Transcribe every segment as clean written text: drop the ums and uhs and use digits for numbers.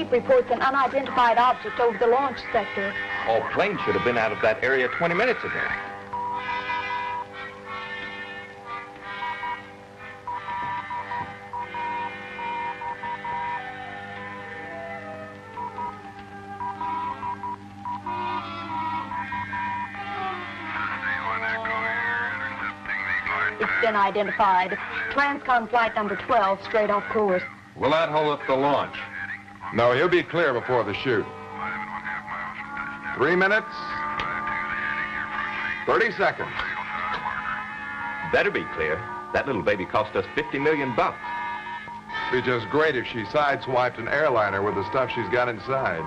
Chief reports an unidentified object over the launch sector. All planes should have been out of that area 20 minutes ago. It's been identified. Transcon flight number 12, straight off course. Will that hold up the launch? No, he'll be clear before the shoot. 3 minutes. 30 seconds. Better be clear. That little baby cost us $50 million. Be just great if she sideswiped an airliner with the stuff she's got inside.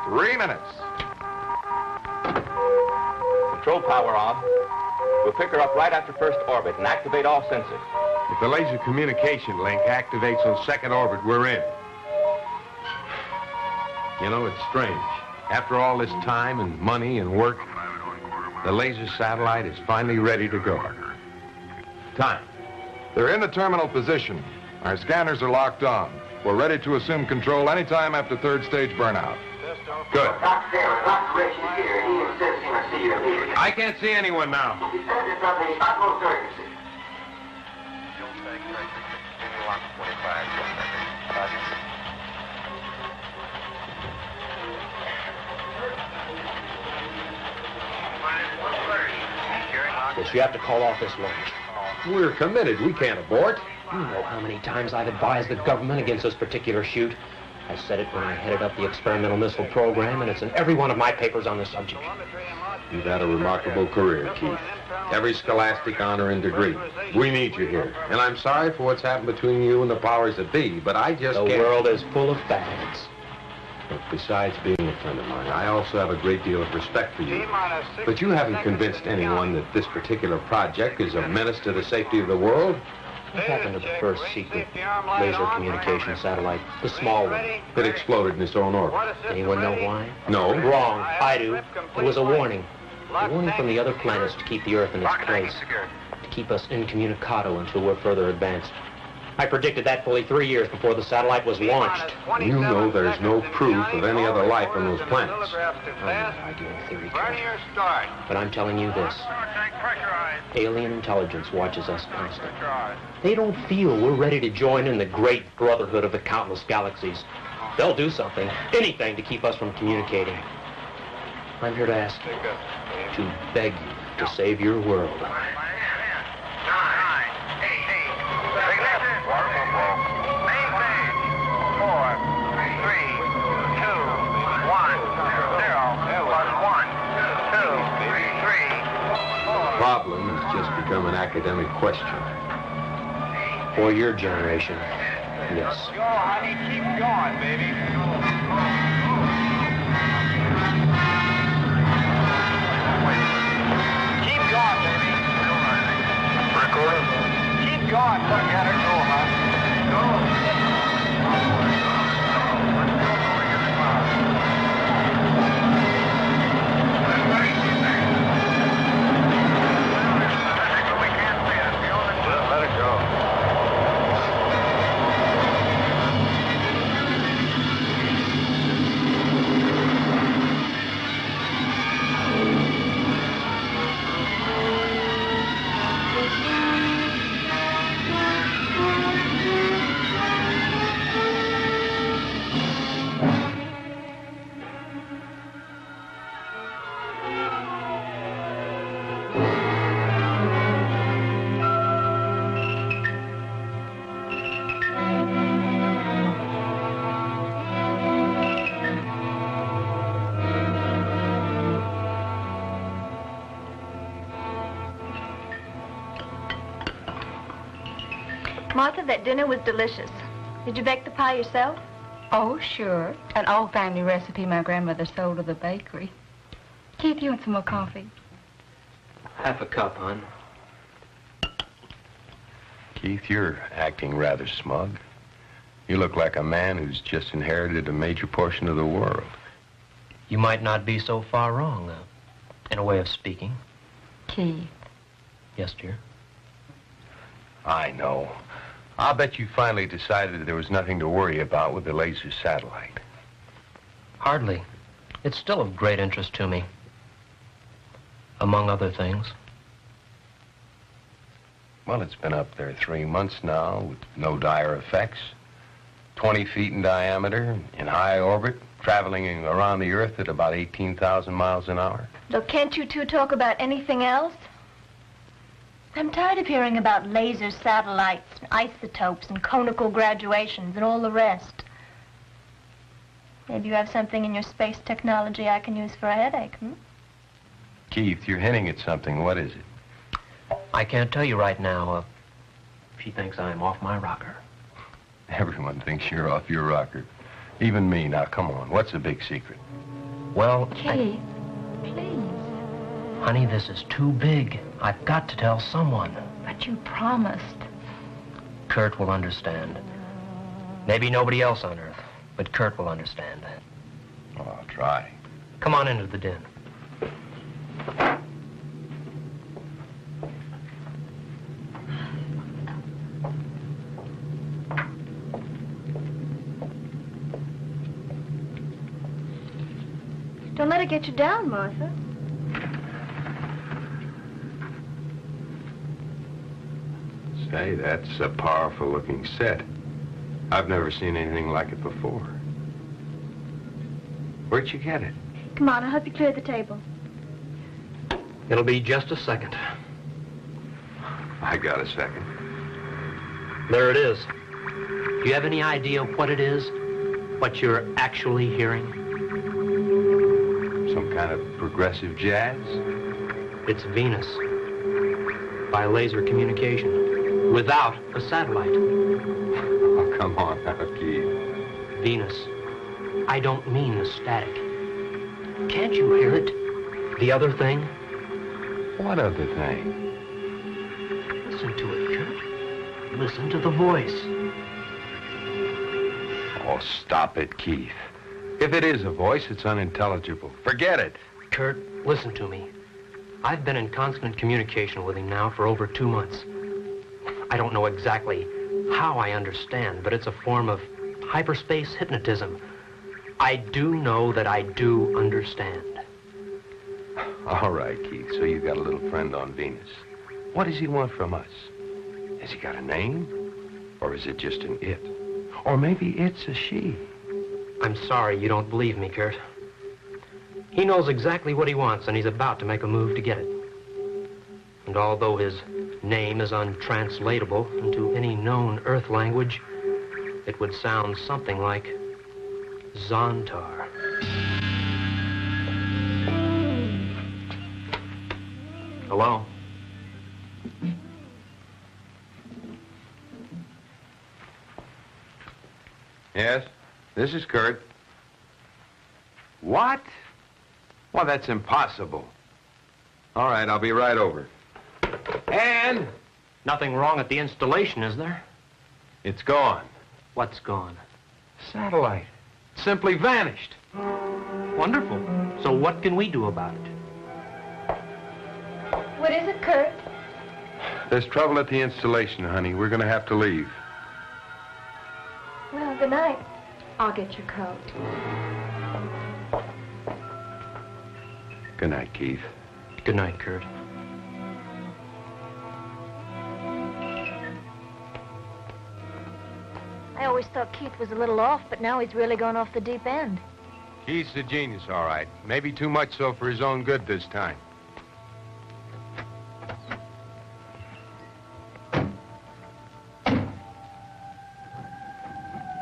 3 minutes. Control power on. We'll pick her up right after first orbit and activate all sensors. If the laser communication link activates on second orbit, we're in. You know, it's strange. After all this time and money and work, the laser satellite is finally ready to go. Time. They're in the terminal position. Our scanners are locked on. We're ready to assume control anytime after third stage burnout. Good. Dr. Taylor, Dr. Richie here. He insists he must see you immediately. I can't see anyone now. He says it's of the utmost urgency. Guess you have to call off this launch. We're committed. We can't abort. You know how many times I've advised the government against this particular shoot. I said it when I headed up the experimental missile program, and it's in every one of my papers on the subject. You've had a remarkable career, Keith. Every scholastic honor and degree. We need you here. And I'm sorry for what's happened between you and the powers that be, but I just can't. The world is full of fads. Look, besides being a friend of mine, I also have a great deal of respect for you. But you haven't convinced anyone that this particular project is a menace to the safety of the world. What happened to the first secret laser communication satellite? The small one. It exploded in its own orbit. Anyone know why? No. Wrong. I do. It was a warning. A warning from the other planets to keep the Earth in its place. To keep us incommunicado until we're further advanced. I predicted that fully 3 years before the satellite was launched. You know there's no proof of any other life on those planets. I'm not arguing theory, Kurt. But I'm telling you this. Alien intelligence watches us constantly. They don't feel we're ready to join in the great brotherhood of the countless galaxies. They'll do something, anything, to keep us from communicating. I'm here to ask you, to beg you to save your world. The problem has just become an academic question. For your generation, yes. Go, honey, keep going, baby. Keep going, baby. Record. Keep going. Look at her go, huh? Go. Let it go. Martha, that dinner was delicious. Did you bake the pie yourself? Oh, sure. An old family recipe my grandmother sold to the bakery. Keith, you want some more coffee? Half a cup, hon. Keith, you're acting rather smug. You look like a man who's just inherited a major portion of the world. You might not be so far wrong, in a way of speaking. Keith. Yes, dear. I know. I'll bet you finally decided that there was nothing to worry about with the laser satellite. Hardly. It's still of great interest to me. Among other things. Well, it's been up there 3 months now with no dire effects. 20 feet in diameter, in high orbit, traveling around the Earth at about 18,000 miles an hour. Look, can't you two talk about anything else? I'm tired of hearing about laser satellites, and isotopes, and conical graduations, and all the rest. Maybe you have something in your space technology I can use for a headache, hmm? Keith, you're hinting at something. What is it? I can't tell you right now. She thinks I'm off my rocker. Everyone thinks you're off your rocker. Even me. Now, come on. What's the big secret? Well, Keith, please. honey, this is too big. I've got to tell someone. But you promised. Kurt will understand. Maybe nobody else on Earth, but Kurt will understand. Oh, I'll try. Come on into the den. Don't let it get you down, Martha. Say, that's a powerful looking set. I've never seen anything like it before. Where'd you get it? Come on, I'll help you clear the table. It'll be just a second. I got a second. There it is. Do you have any idea what it is? What you're actually hearing? Some kind of progressive jazz? It's Venus. By laser communication. Without a satellite. Oh, come on now, Keith. Venus. I don't mean the static. Can't you hear it? The other thing? What other thing? Listen to it, Kurt. Listen to the voice. Oh, stop it, Keith. If it is a voice, it's unintelligible. Forget it. Kurt, listen to me. I've been in constant communication with him now for over 2 months. I don't know exactly how I understand, but it's a form of hyperspace hypnotism. I do know that I do understand. All right, Keith, so you got a little friend on Venus. What does he want from us? Has he got a name? Or is it just an it? Or maybe it's a she? I'm sorry you don't believe me, Kurt. He knows exactly what he wants, and he's about to make a move to get it. And although his name is untranslatable into any known Earth language, it would sound something like Zontar. Hello? Yes? This is Kurt. What? Well, that's impossible. All right, I'll be right over. And Nothing wrong at the installation, is there? it's gone. What's gone? Satellite. Simply vanished. Wonderful. So what can we do about it? What is it, Kurt? There's trouble at the installation, honey. We're going to have to leave. Well, good night. I'll get your coat. Good night, Keith. Good night, Kurt. I always thought Keith was a little off, but now he's really gone off the deep end. Keith's a genius, all right. Maybe too much so for his own good this time.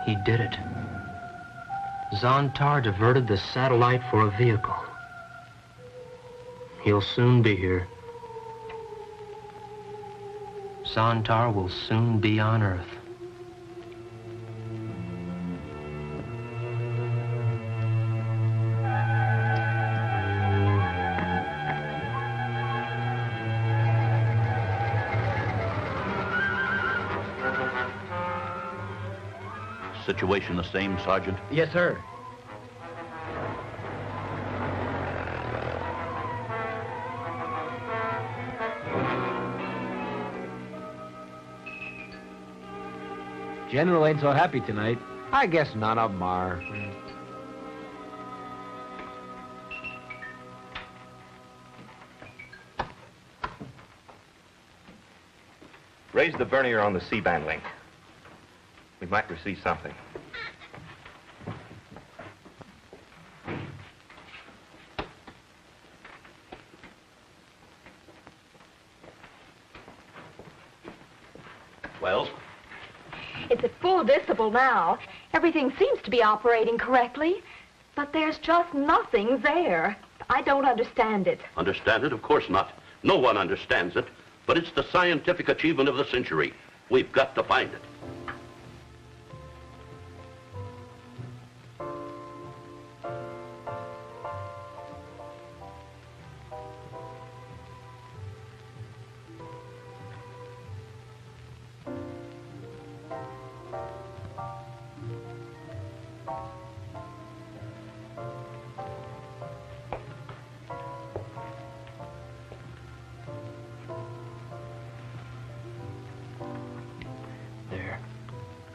He did it. Zontar diverted the satellite for a vehicle. He'll soon be here. Zontar will soon be on Earth. Situation the same, Sergeant? Yes, sir. General ain't so happy tonight. I guess none of them are. Raise the vernier on the C-band link. We might receive something. Wells? It's at full decibel now. Everything seems to be operating correctly, but there's just nothing there. I don't understand it. Understand it? Of course not. No one understands it, but it's the scientific achievement of the century. We've got to find it.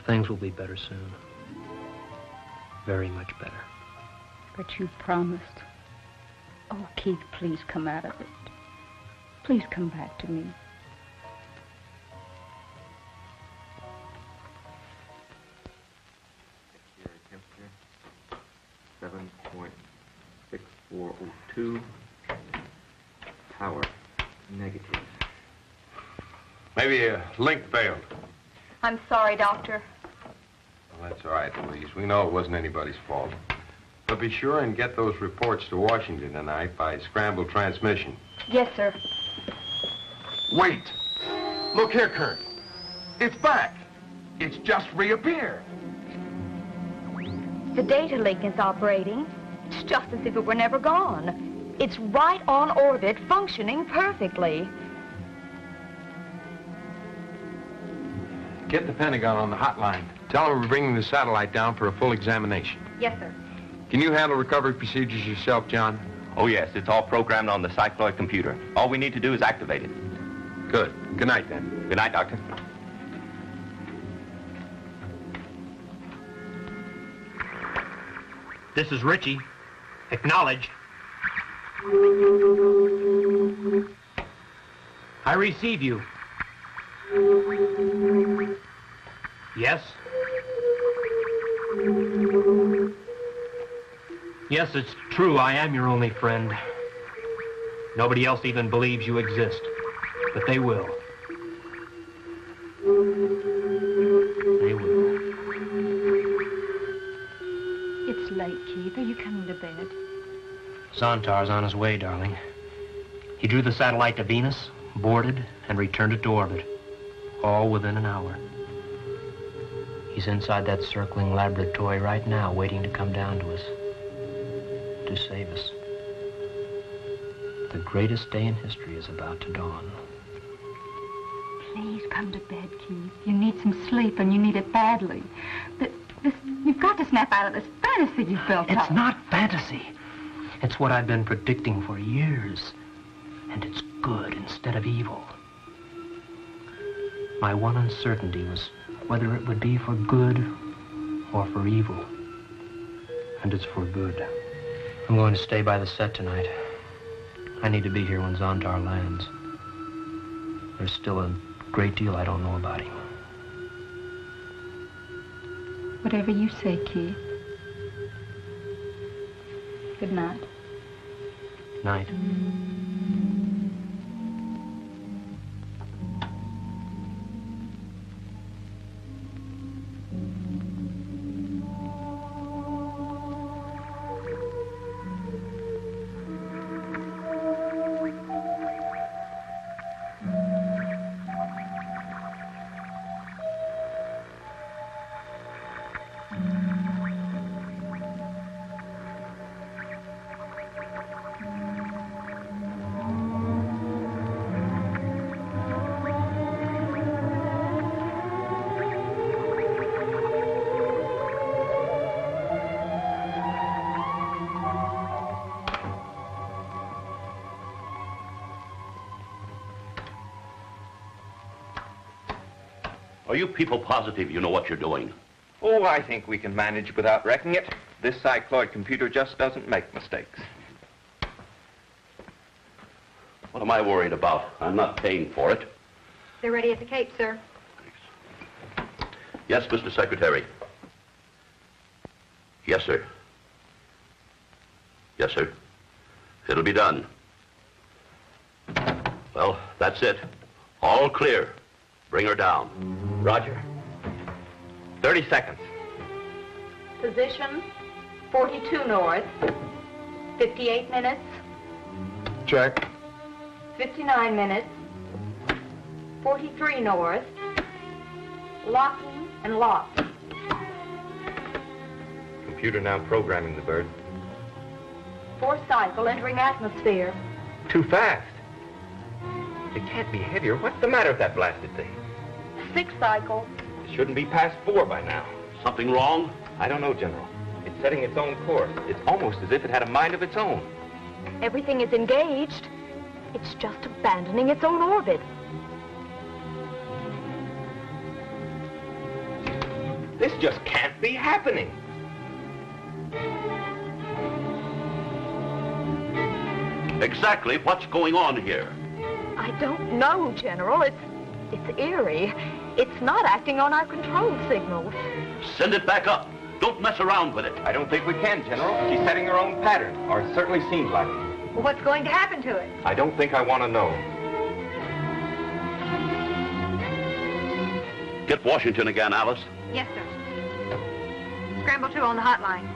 Things will be better soon. Very much better. But you promised. Oh, Keith, please come out of it. Please come back to me. Temperature 7.6402. Power negative. Maybe a link failed. I'm sorry, Doctor. Well, that's all right, Louise. We know it wasn't anybody's fault. But be sure and get those reports to Washington tonight by scrambled transmission. Yes, sir. Wait. Look here, Kurt. It's back. It's just reappeared. The data link is operating. It's just as if it were never gone. It's right on orbit, functioning perfectly. Get the Pentagon on the hotline. Tell them we're bringing the satellite down for a full examination. Yes, sir. Can you handle recovery procedures yourself, John? Oh, yes. It's all programmed on the cycloid computer. All we need to do is activate it. Good. Good night, then. Good night, Doctor. This is Richie. Acknowledge. I receive you. Yes? Yes, it's true. I am your only friend. Nobody else even believes you exist. But they will. They will. It's late, Keith. Are you coming to bed? Zontar's on his way, darling. He drew the satellite to Venus, boarded, and returned it to orbit. All within an hour. He's inside that circling laboratory right now, waiting to come down to us. To save us. The greatest day in history is about to dawn. Please come to bed, Keith. You need some sleep, and you need it badly. You've got to snap out of this fantasy you've built up. It's not fantasy. It's what I've been predicting for years. And it's good instead of evil. My one uncertainty was whether it would be for good or for evil. And it's for good. I'm going to stay by the set tonight. I need to be here when Zontar lands. There's still a great deal I don't know about him. Whatever you say, Keith. Good night. Night. Are you people positive you know what you're doing? Oh, I think we can manage without wrecking it. This cycloid computer just doesn't make mistakes. What am I worried about? I'm not paying for it. They're ready at the Cape, sir. Yes, Mr. Secretary. Yes, sir. Yes, sir. It'll be done. Well, that's it. All clear. Bring her down. Roger. 30 seconds. Position 42 north. 58 minutes. Check. 59 minutes. 43 north. Locking and locked. Computer now programming the bird. 4th cycle entering atmosphere. Too fast. It can't be heavier. What's the matter with that blasted thing? 6th cycle. It shouldn't be past 4 by now. Something wrong? I don't know, General. It's setting its own course. It's almost as if it had a mind of its own. Everything is engaged. It's just abandoning its own orbit. This just can't be happening. Exactly what's going on here? I don't know, General. It's eerie. It's not acting on our control signals. Send it back up. Don't mess around with it. I don't think we can, General. She's setting her own pattern, or it certainly seems like it. Well, what's going to happen to it? I don't think I want to know. Get Washington again, Alice. Yes, sir. Scramble 2 on the hotline.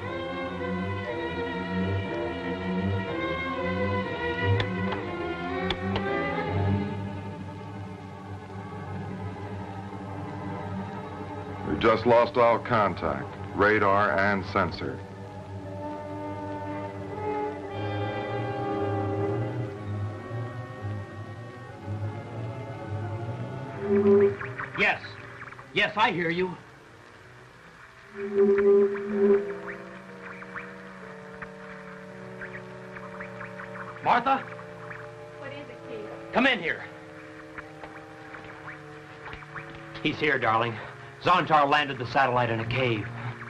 We just lost all contact, radar and sensor. Yes. Yes, I hear you. Martha? What is it, Keith? Come in here. He's here, darling. Zontar landed the satellite in a cave.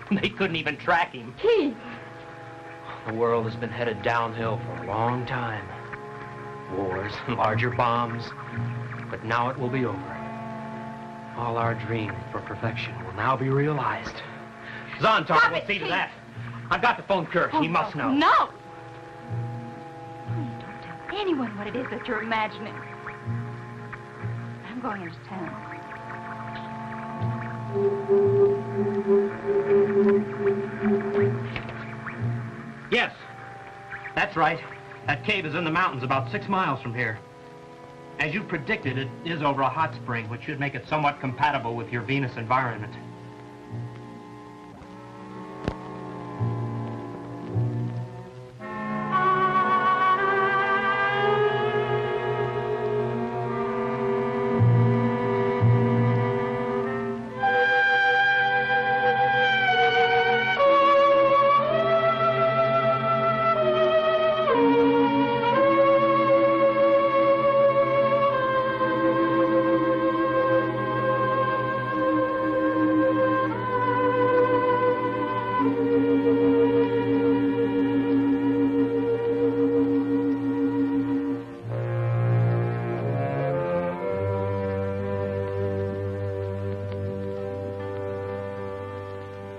They couldn't even track him. Keith! The world has been headed downhill for a long time. Wars, larger bombs. But now it will be over. All our dreams for perfection will now be realized. Zontar will see to that. I've got to phone Kirk. He must know. No! Please don't tell anyone what it is that you're imagining. I'm going into town. Yes, that's right. That cave is in the mountains about 6 miles from here. As you predicted, it is over a hot spring, which should make it somewhat compatible with your Venus environment.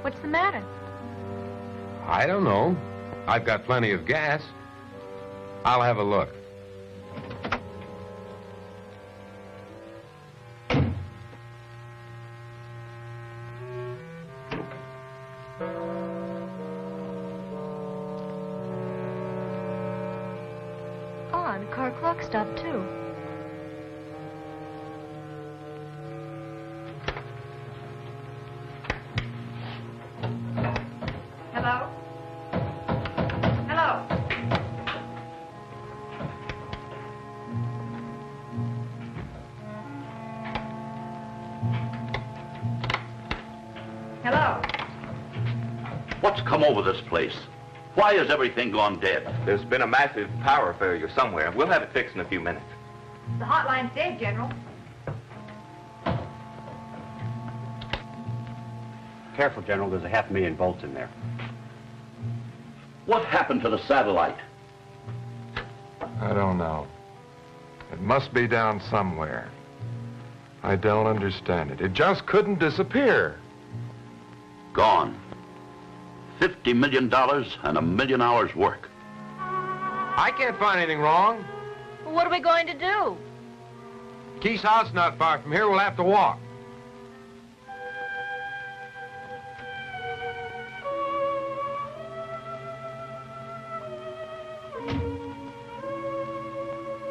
What's the matter? I don't know. I've got plenty of gas. I'll have a look. Odd, car clock stopped too. Hello? Hello? Hello? What's come over this place? Why has everything gone dead? There's been a massive power failure somewhere. We'll have it fixed in a few minutes. The hotline's dead, General. Careful, General. There's a 500,000 volts in there. What happened to the satellite? I don't know. It must be down somewhere. I don't understand it. It just couldn't disappear. Gone. $50 million and 1,000,000 hours work. I can't find anything wrong. Well, what are we going to do? Keith's house not far from here. We'll have to walk.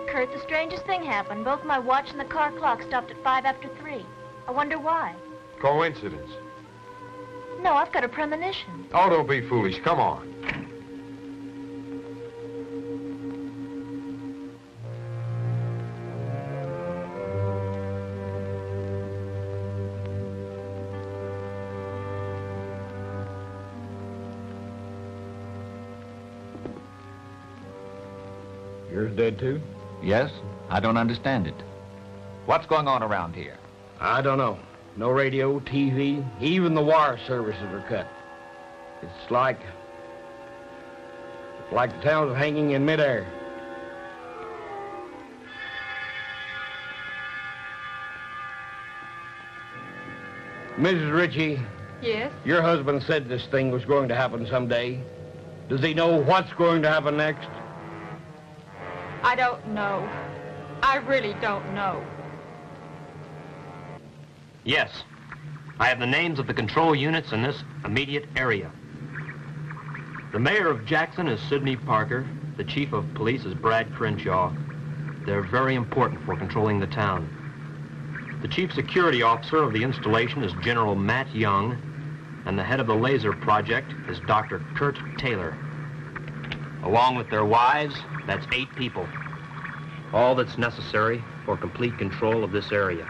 Kurt, the strangest thing happened. Both my watch and the car clock stopped at 5 after 3. I wonder why. Coincidence. No, I've got a premonition. Oh, don't be foolish. Come on. Yours dead, too? Yes? I don't understand it. What's going on around here? I don't know. No radio, TV, even the wire services are cut. It's like the town's hanging in midair. Mrs. Ritchie. Yes? Your husband said this thing was going to happen someday. Does he know what's going to happen next? I don't know. I really don't know. Yes. I have the names of the control units in this immediate area. The mayor of Jackson is Sidney Parker. The chief of police is Brad Crenshaw. They're very important for controlling the town. The chief security officer of the installation is General Matt Young, and the head of the laser project is Dr. Kurt Taylor. Along with their wives, that's 8 people. All that's necessary for complete control of this area.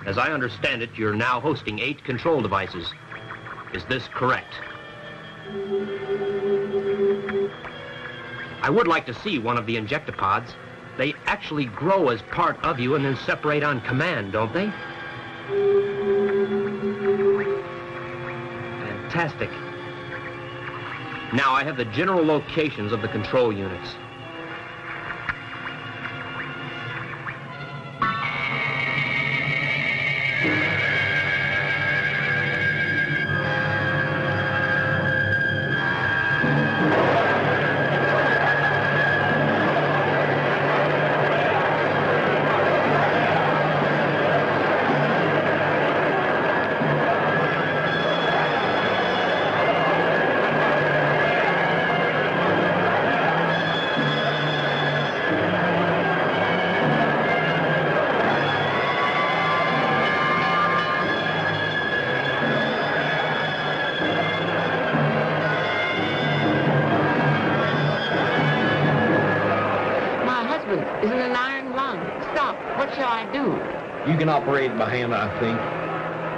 As I understand it, you're now hosting 8 control devices. Is this correct? I would like to see one of the injectopods. They actually grow as part of you and then separate on command, don't they? Fantastic. Now I have the general locations of the control units. You can operate it by hand, I think.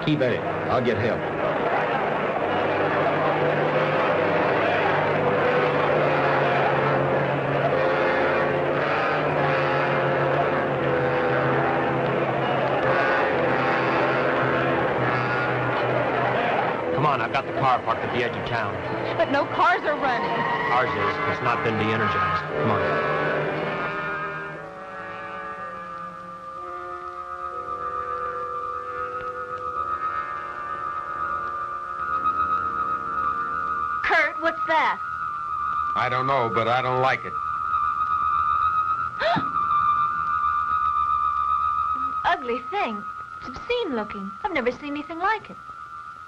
Keep at it. I'll get help. Come on, I've got the car parked at the edge of town. But no cars are running. Ours is. It's not been de-energized. Come on. What's that? I don't know, but I don't like it. Ugly thing. It's obscene looking. I've never seen anything like it.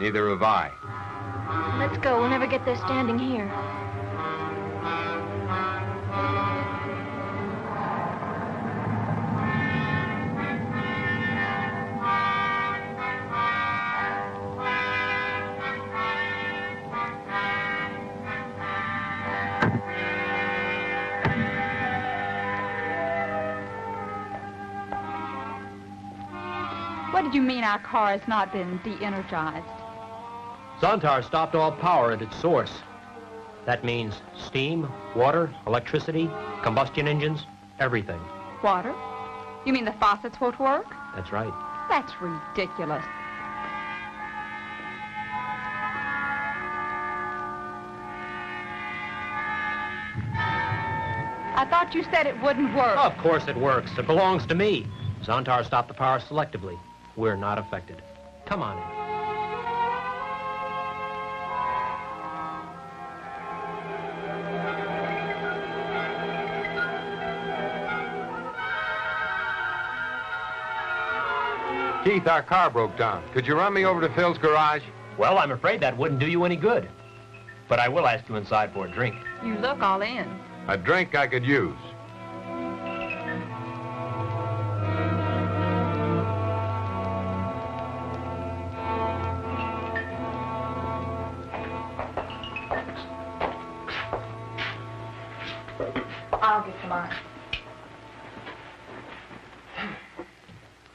Neither have I. Let's go. We'll never get there standing here. What did you mean our car has not been de-energized? Zontar stopped all power at its source. That means steam, water, electricity, combustion engines, everything. Water? You mean the faucets won't work? That's right. That's ridiculous. I thought you said it wouldn't work. Of course it works. It belongs to me. Zontar stopped the power selectively. We're not affected. Come on in. Keith, our car broke down. Could you run me over to Phil's garage? Well, I'm afraid that wouldn't do you any good. But I will ask you inside for a drink. You look all in. A drink I could use. I'll get some ice.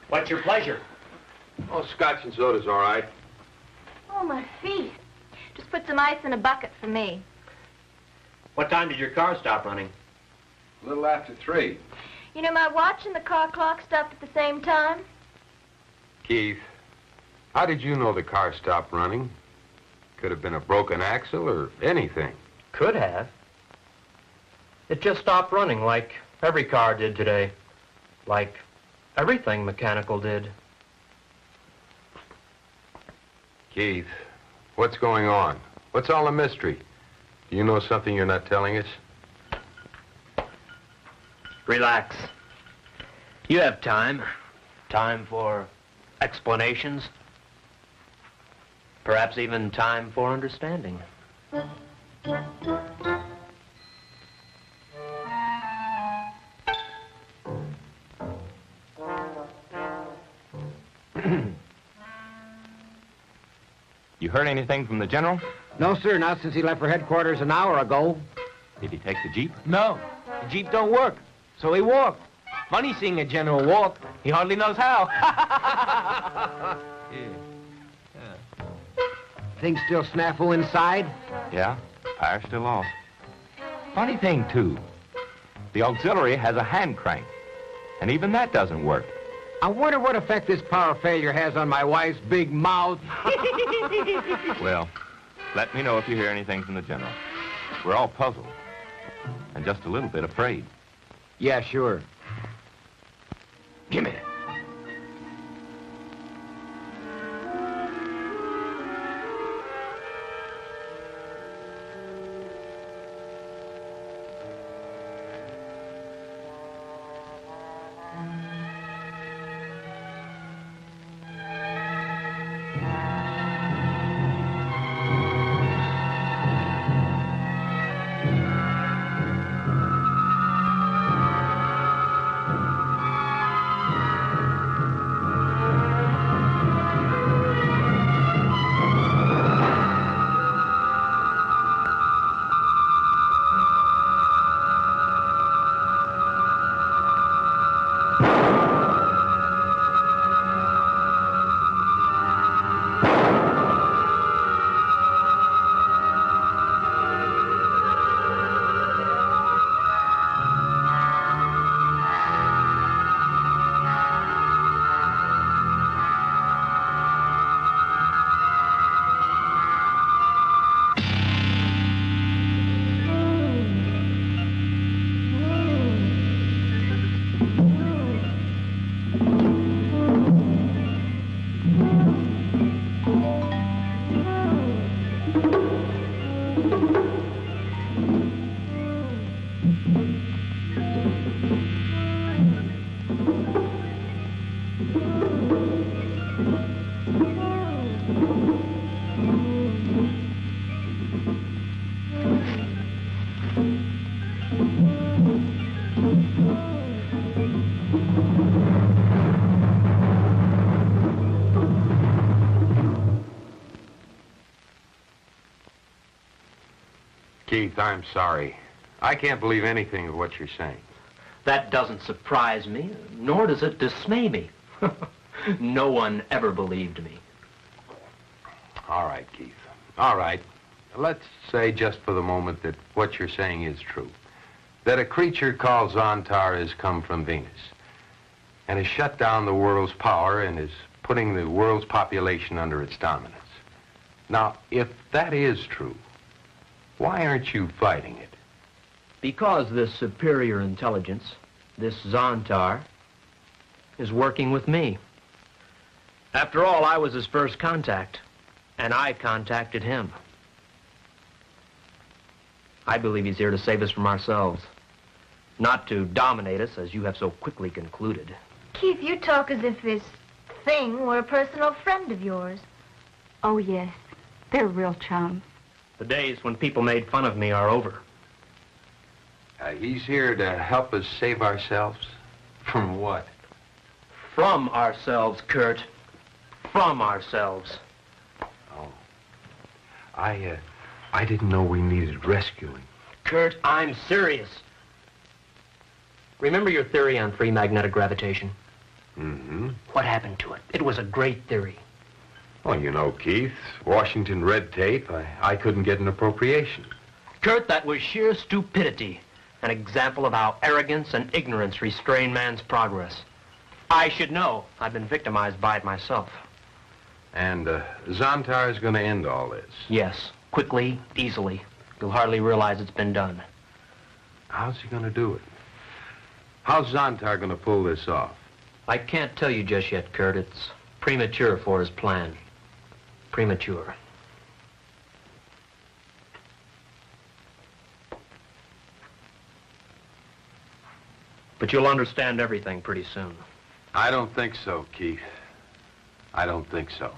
What's your pleasure? Oh, scotch and soda's all right. Oh, my feet. Just put some ice in a bucket for me. What time did your car stop running? A little after 3. You know, my watch and the car clock stopped at the same time. Keith, how did you know the car stopped running? Could have been a broken axle or anything. Could have. It just stopped running like every car did today. Like everything mechanical did. Keith, what's going on? What's all the mystery? Do you know something you're not telling us? Relax. You have time. Time for explanations. Perhaps even time for understanding. You heard anything from the general? No, sir, not since he left for headquarters an hour ago. Did he take the Jeep? No, the Jeep don't work, so he walked. Funny seeing a general walk. He hardly knows how. Things still snafu inside? Yeah, power's still off. Funny thing, too. The auxiliary has a hand crank, and even that doesn't work. I wonder what effect this power failure has on my wife's big mouth. Well, let me know if you hear anything from the general. We're all puzzled, and just a little bit afraid. Yeah, sure. Gimme. Keith, I'm sorry. I can't believe anything of what you're saying. That doesn't surprise me, nor does it dismay me. No one ever believed me. All right, Keith. All right. Let's say just for the moment that what you're saying is true. That a creature called Zontar has come from Venus and has shut down the world's power and is putting the world's population under its dominance. Now, if that is true, why aren't you fighting it? Because this superior intelligence, this Zontar, is working with me. After all, I was his first contact, and I contacted him. I believe he's here to save us from ourselves, not to dominate us, as you have so quickly concluded. Keith, you talk as if this thing were a personal friend of yours. Oh, yes. They're real chums. The days when people made fun of me are over. He's here to help us save ourselves. From what? From ourselves, Kurt. From ourselves. Oh. I didn't know we needed rescuing. Kurt, I'm serious. Remember your theory on free magnetic gravitation? Mm-hmm. What happened to it? It was a great theory. Well, you know, Keith, Washington red tape, I couldn't get an appropriation. Kurt, that was sheer stupidity. An example of how arrogance and ignorance restrain man's progress. I should know. I've been victimized by it myself. And Zontar is going to end all this? Yes, quickly, easily. You'll hardly realize it's been done. How's he going to do it? How's Zontar going to pull this off? I can't tell you just yet, Kurt. It's premature for his plan. Premature. But you'll understand everything pretty soon. I don't think so, Keith. I don't think so.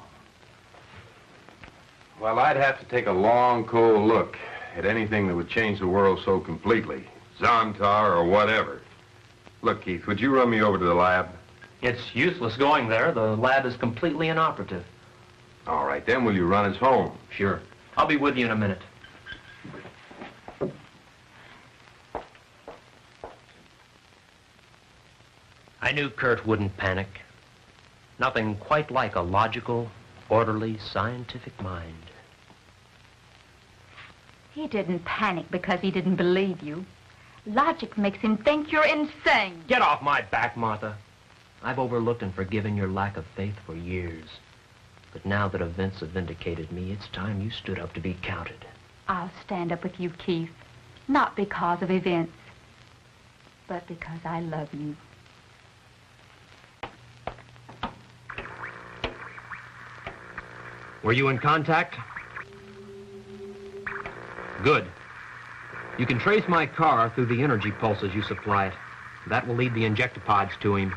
Well, I'd have to take a long, cold look at anything that would change the world so completely. Zontar or whatever. Look, Keith, would you run me over to the lab? It's useless going there. The lab is completely inoperative. All right, then will you run us home? Sure. I'll be with you in a minute. I knew Kurt wouldn't panic. Nothing quite like a logical, orderly, scientific mind. He didn't panic because he didn't believe you. Logic makes him think you're insane. Get off my back, Martha. I've overlooked and forgiven your lack of faith for years. But now that events have vindicated me, it's time you stood up to be counted. I'll stand up with you, Keith. Not because of events, but because I love you. Were you in contact? Good. You can trace my car through the energy pulses you supply it. That will lead the injectopods to him.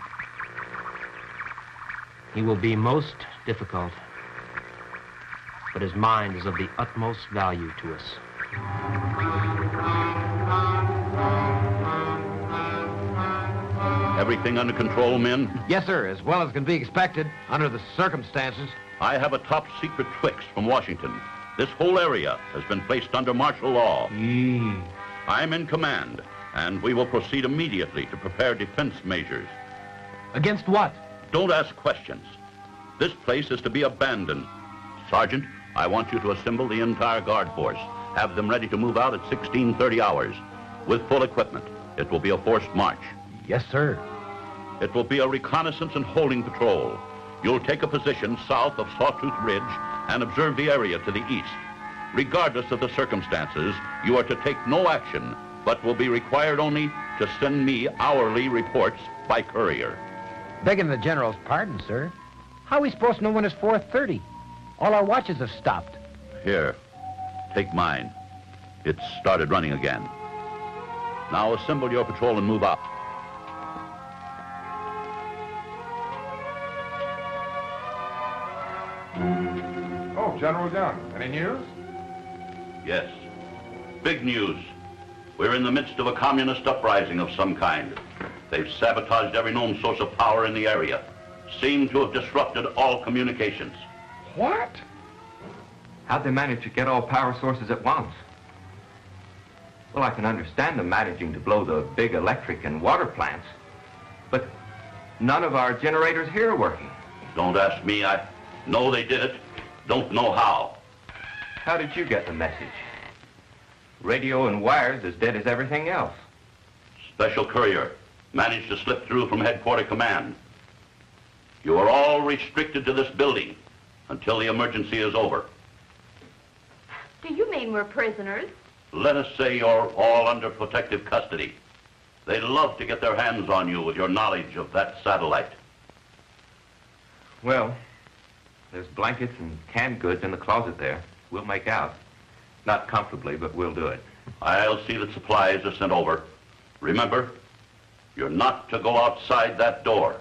He will be most difficult, but his mind is of the utmost value to us. Everything under control, men? Yes, sir, as well as can be expected under the circumstances. I have a top-secret fix from Washington. This whole area has been placed under martial law. I'm in command, and we will proceed immediately to prepare defense measures. Against what? Don't ask questions. This place is to be abandoned. Sergeant, I want you to assemble the entire guard force. Have them ready to move out at 16:30 hours. With full equipment. It will be a forced march. Yes, sir. It will be a reconnaissance and holding patrol. You'll take a position south of Sawtooth Ridge and observe the area to the east. Regardless of the circumstances, you are to take no action, but will be required only to send me hourly reports by courier. Begging the general's pardon, sir. How are we supposed to know when it's 4:30? All our watches have stopped. Here, take mine. It's started running again. Now assemble your patrol and move out. Oh, General Young, any news? Yes. Big news. We're in the midst of a communist uprising of some kind. They've sabotaged every known source of power in the area. Seem to have disrupted all communications. What? How'd they manage to get all power sources at once? Well, I can understand them managing to blow the big electric and water plants, but none of our generators here are working. Don't ask me. I know they did it. Don't know how. How did you get the message? Radio and wires as dead as everything else. Special courier. Managed to slip through from headquarter command. You are all restricted to this building until the emergency is over. Do you mean we're prisoners? Let us say you're all under protective custody. They'd love to get their hands on you with your knowledge of that satellite. Well, there's blankets and canned goods in the closet there. We'll make out. Not comfortably, but we'll do it. I'll see that supplies are sent over. Remember, you're not to go outside that door.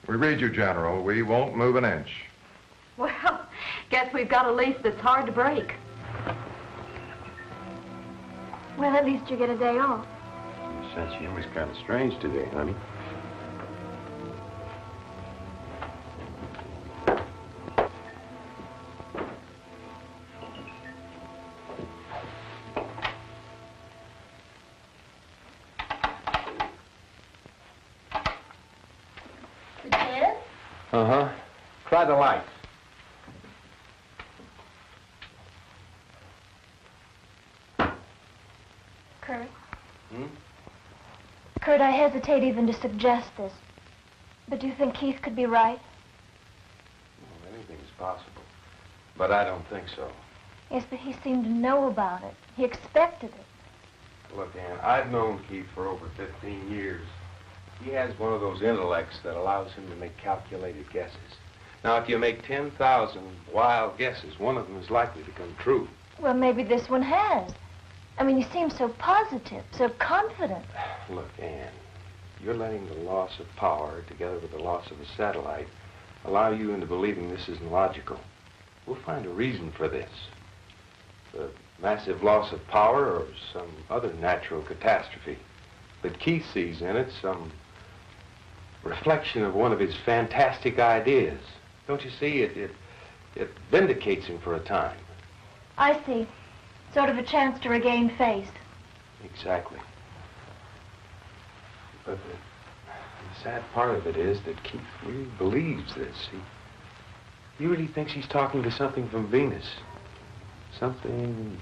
We read you, General. We won't move an inch. Well, guess we've got a lease that's hard to break. Well, at least you get a day off. Your sense of humor's kind of strange today, honey. Uh-huh. Try the lights. Kurt? Hmm? Kurt, I hesitate even to suggest this. But do you think Keith could be right? Well, anything's possible. But I don't think so. Yes, but he seemed to know about it. He expected it. Look, Ann, I've known Keith for over 15 years. He has one of those intellects that allows him to make calculated guesses. Now, if you make 10,000 wild guesses, one of them is likely to come true. Well, maybe this one has. I mean, he seems so positive, so confident. Look, Ann, you're letting the loss of power, together with the loss of the satellite, allow you into believing this isn't logical. We'll find a reason for this. The massive loss of power or some other natural catastrophe. But Keith sees in it some reflection of one of his fantastic ideas. Don't you see? It vindicates him for a time. I see. Sort of a chance to regain faith. Exactly. But the sad part of it is that Keith really believes this. He really thinks he's talking to something from Venus. Something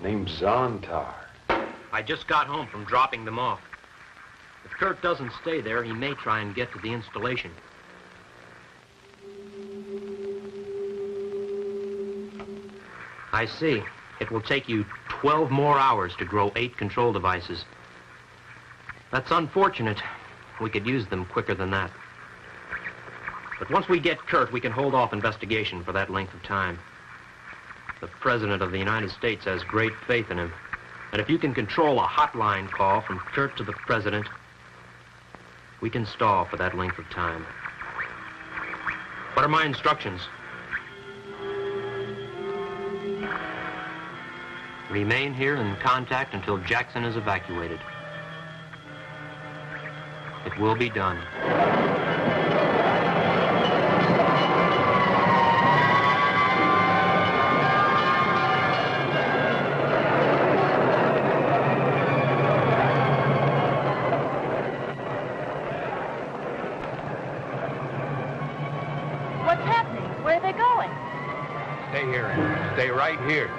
named Zontar. I just got home from dropping them off. If Kurt doesn't stay there, he may try and get to the installation. I see. It will take you 12 more hours to grow 8 control devices. That's unfortunate. We could use them quicker than that. But once we get Kurt, we can hold off investigation for that length of time. The President of the United States has great faith in him. And if you can control a hotline call from Kurt to the President, we can stall for that length of time. What are my instructions? Remain here in contact until Jackson is evacuated. It will be done. What's happening? Where are they going? Stay here, Ann. Stay right here.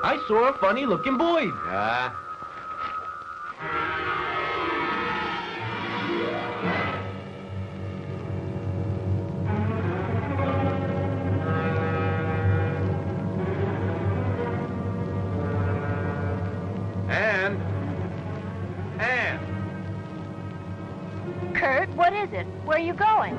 I saw a funny-looking boy. is it? Where are you going?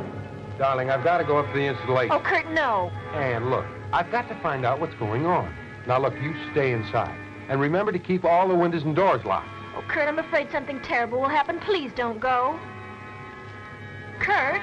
Darling, I've got to go up to the installation. Oh, Kurt, no. And look, I've got to find out what's going on. Now, look, you stay inside. And remember to keep all the windows and doors locked. Oh, Kurt, I'm afraid something terrible will happen. Please don't go. Kurt?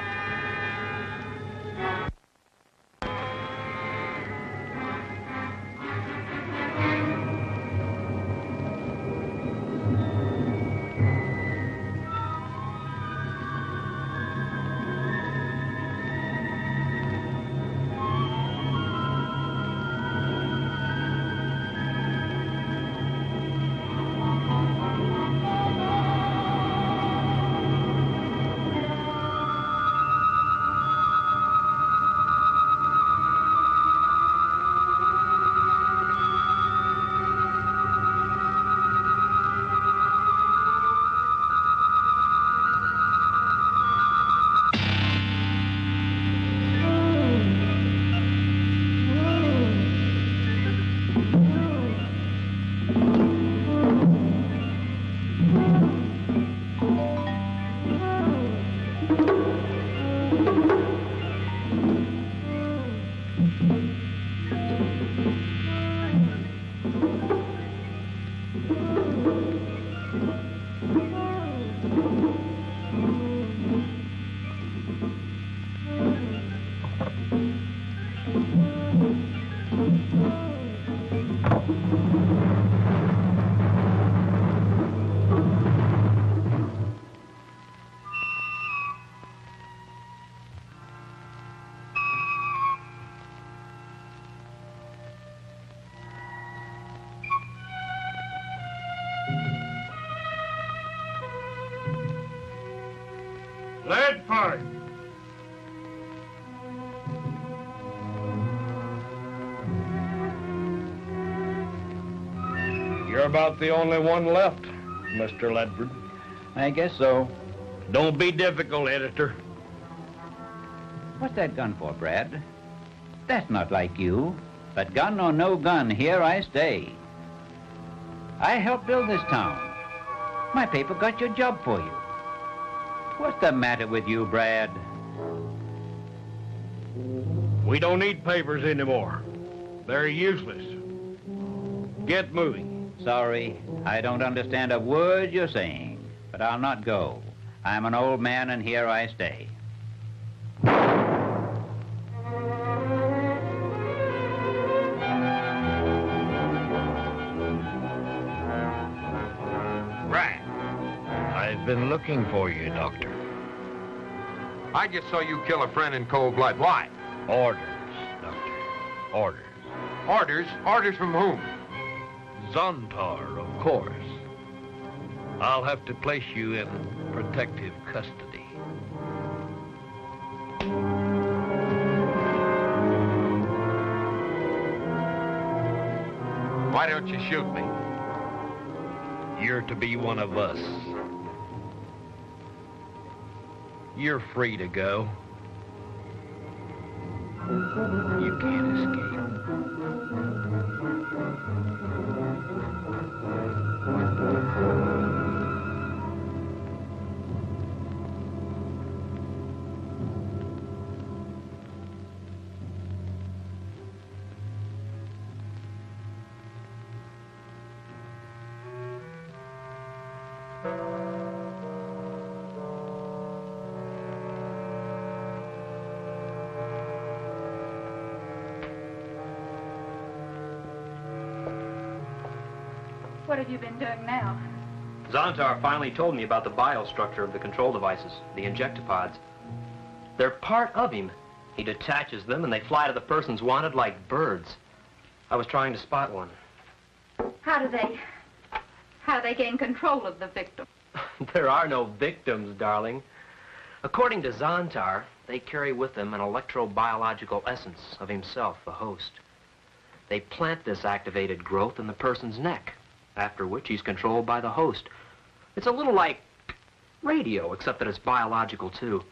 Lead pipe. You're about the only one left, Mr. Ledford. I guess so. Don't be difficult, editor. What's that gun for, Brad? That's not like you. But gun or no gun, here I stay. I helped build this town. My paper got your job for you. What's the matter with you, Brad? We don't need papers anymore. They're useless. Get moving. Sorry, I don't understand a word you're saying, but I'll not go. I'm an old man, and here I stay. Right. I've been looking for you, Doctor. I just saw you kill a friend in cold blood. Why? Orders, Doctor. Orders. Orders? Orders from whom? Zontar, of course. I'll have to place you in protective custody. Why don't you shoot me? You're to be one of us. You're free to go. You can't escape. What have you been doing now? Zontar finally told me about the biostructure of the control devices, the injectopods. They're part of him. He detaches them and they fly to the persons wanted like birds. I was trying to spot one. How do they gain control of the victim? There are no victims, darling. According to Zontar, they carry with them an electrobiological essence of himself, the host. They plant this activated growth in the person's neck, after which he's controlled by the host. It's a little like radio, except that it's biological, too.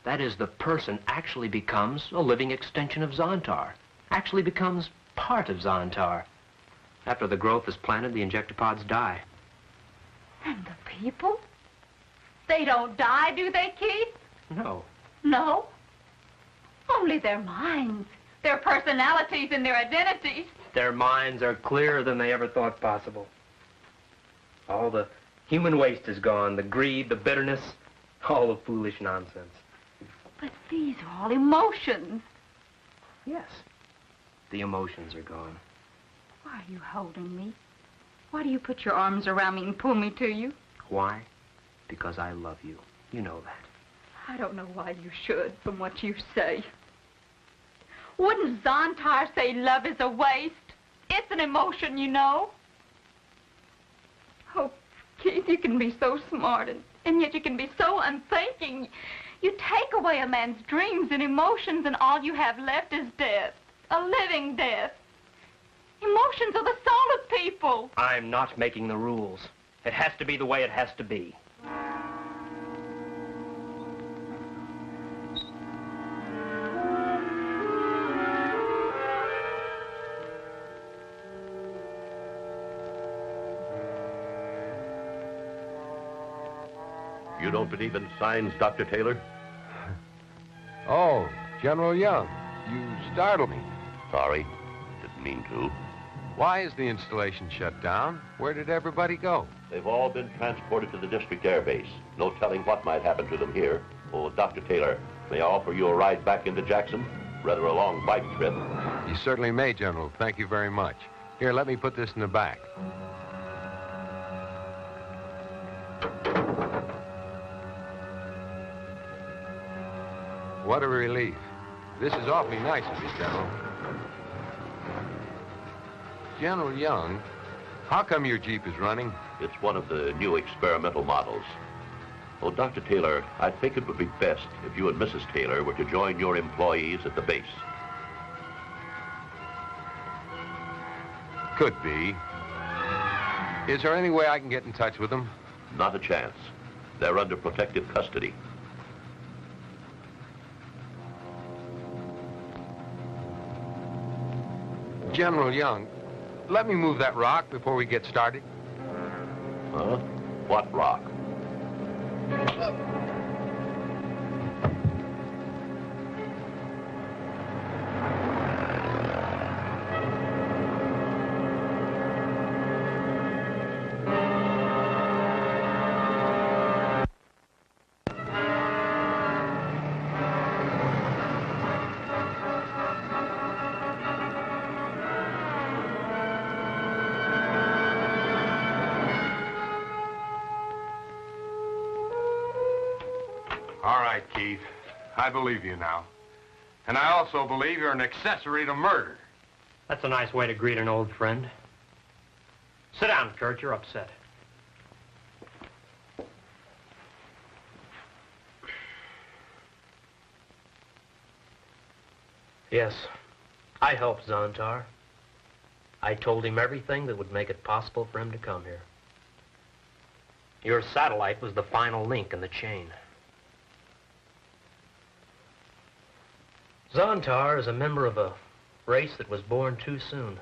That is, the person actually becomes a living extension of Zontar, actually becomes part of Zontar. After the growth is planted, the injectopods die. And the people? They don't die, do they, Keith? No. No? Only their minds, their personalities, and their identities. Their minds are clearer than they ever thought possible. All the human waste is gone, the greed, the bitterness, all the foolish nonsense. But these are all emotions. Yes, the emotions are gone. Why are you holding me? Why do you put your arms around me and pull me to you? Why? Because I love you. You know that. I don't know why you should, from what you say. Wouldn't Zontar say love is a waste? It's an emotion, you know. Oh, Keith, you can be so smart, and yet you can be so unthinking. You take away a man's dreams and emotions, and all you have left is death. A living death. Emotions are the soul of people. I'm not making the rules. It has to be the way it has to be. You don't believe in signs, Dr. Taylor? Oh, General Young, you startled me. Sorry, didn't mean to. Why is the installation shut down? Where did everybody go? They've all been transported to the district air base. No telling what might happen to them here. Oh, Dr. Taylor, may I offer you a ride back into Jackson? Rather a long bike trip. You certainly may, General. Thank you very much. Here, let me put this in the back. What a relief. This is awfully nice of you, General. General Young, how come your Jeep is running? It's one of the new experimental models. Oh, Dr. Taylor, I think it would be best if you and Mrs. Taylor were to join your employees at the base. Could be. Is there any way I can get in touch with them? Not a chance. They're under protective custody. General Young, let me move that rock before we get started. Huh? What rock? All right, Keith. I believe you now. And I also believe you're an accessory to murder. That's a nice way to greet an old friend. Sit down, Kurt. You're upset. Yes, I helped Zontar. I told him everything that would make it possible for him to come here. Your satellite was the final link in the chain. Zontar is a member of a race that was born too soon.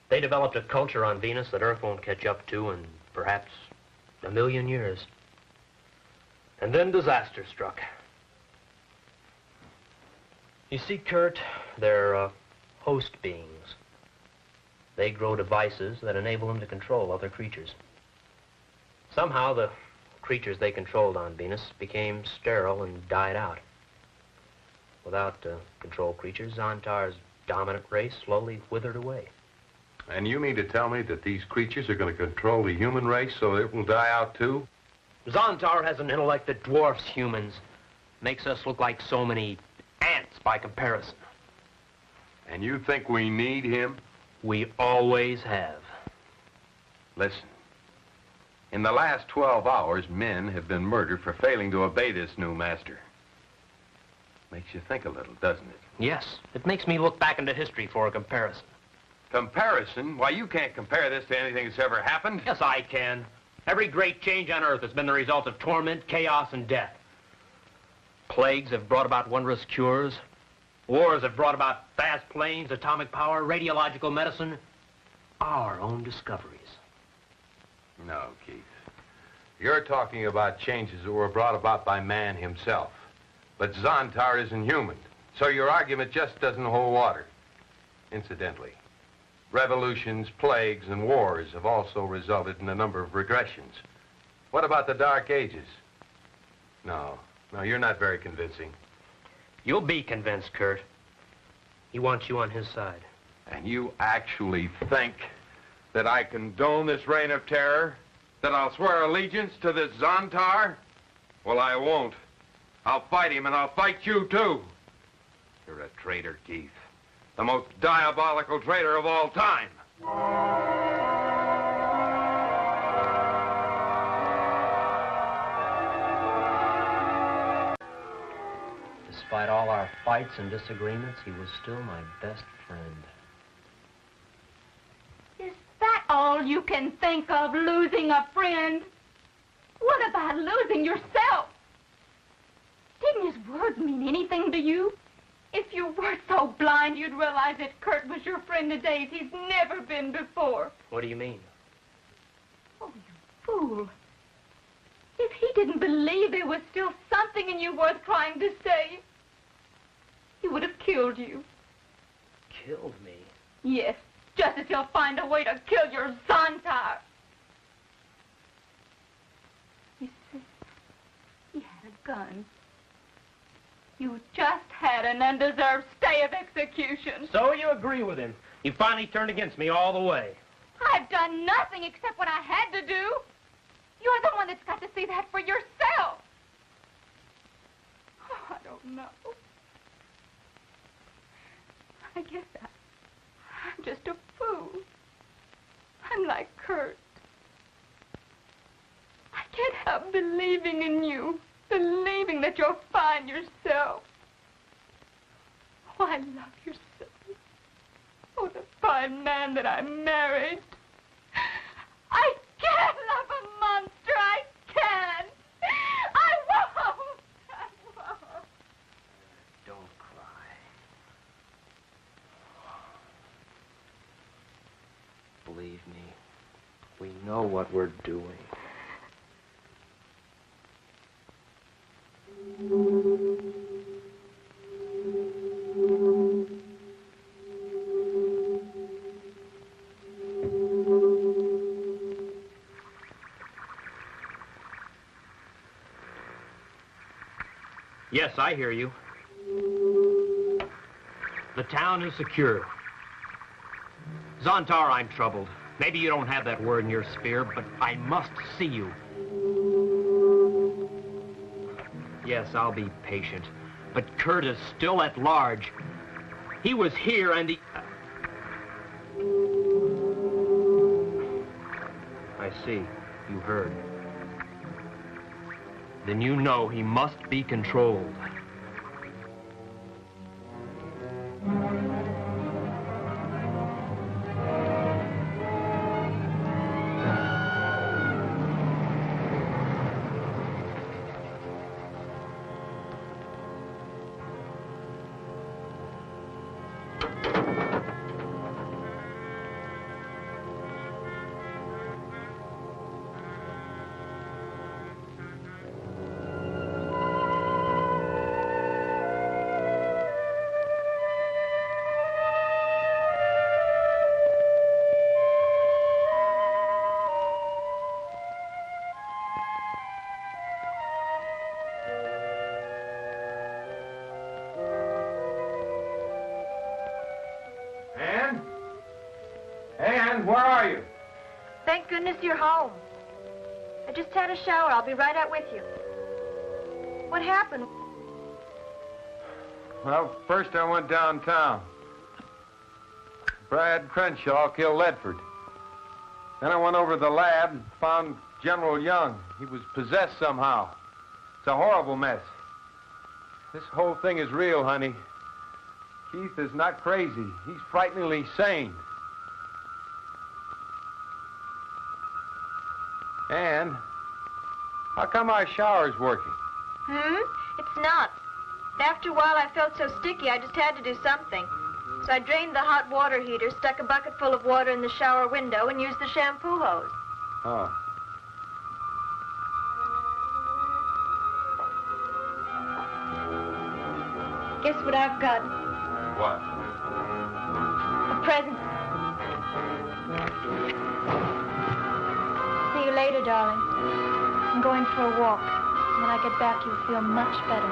They developed a culture on Venus that Earth won't catch up to in perhaps 1,000,000 years. And then disaster struck. You see, Kurt, they're host beings. They grow devices that enable them to control other creatures. Somehow the creatures they controlled on Venus became sterile and died out. Without control creatures, Zontar's dominant race slowly withered away. And you mean to tell me that these creatures are going to control the human race so it will die out too? Zontar has an intellect that dwarfs humans. Makes us look like so many ants by comparison. And you think we need him? We always have. Listen. In the last 12 hours, men have been murdered for failing to obey this new master. Makes you think a little, doesn't it? Yes, it makes me look back into history for a comparison. Comparison? Why, you can't compare this to anything that's ever happened. Yes, I can. Every great change on Earth has been the result of torment, chaos, and death. Plagues have brought about wondrous cures. Wars have brought about fast planes, atomic power, radiological medicine. Our own discoveries. No, Keith. You're talking about changes that were brought about by man himself. But Zontar isn't human, so your argument just doesn't hold water. Incidentally, revolutions, plagues, and wars have also resulted in a number of regressions. What about the Dark Ages? No, you're not very convincing. You'll be convinced, Kurt. He wants you on his side. And you actually think that I condone this reign of terror? That I'll swear allegiance to this Zontar? Well, I won't. I'll fight him, and I'll fight you, too. You're a traitor, Keith. The most diabolical traitor of all time. Despite all our fights and disagreements, he was still my best friend. Is that all you can think of, losing a friend? What about losing yourself? Didn't his words mean anything to you? If you weren't so blind, you'd realize that Kurt was your friend in days he's never been before. What do you mean? Oh, you fool. If he didn't believe there was still something in you worth trying to save, he would have killed you. Killed me? Yes, just as he'll find a way to kill your Zontar. You see, he had a gun. You just had an undeserved stay of execution. So you agree with him. You finally turned against me all the way. I've done nothing except what I had to do. You're the one that's got to see that for yourself. Oh, I don't know. I guess I'm just a fool. I'm like Kurt. I can't help believing in you, believing that you'll find yourself. Oh, I love you so. Oh, the fine man that I married. I can't love a monster. I can't. I won't. I won't. Don't cry. Believe me, we know what we're doing. Yes, I hear you. The town is secure. Zontar, I'm troubled. Maybe you don't have that word in your sphere, but I must see you. Yes, I'll be patient. But Kurt is still at large. He was here and he... I see. You heard. Then you know he must be controlled. Ann, where are you? Thank goodness you're home. I just had a shower. I'll be right out with you. What happened? Well, first I went downtown. Brad Crenshaw killed Ledford. Then I went over to the lab and found General Young. He was possessed somehow. It's a horrible mess. This whole thing is real, honey. Keith is not crazy. He's frighteningly sane. Ann, how come our shower's working? It's not. After a while, I felt so sticky, I just had to do something. So I drained the hot water heater, stuck a bucket full of water in the shower window, and used the shampoo hose. Oh. Guess what I've got? What? A present. See you later, darling. I'm going for a walk. When I get back, you'll feel much better.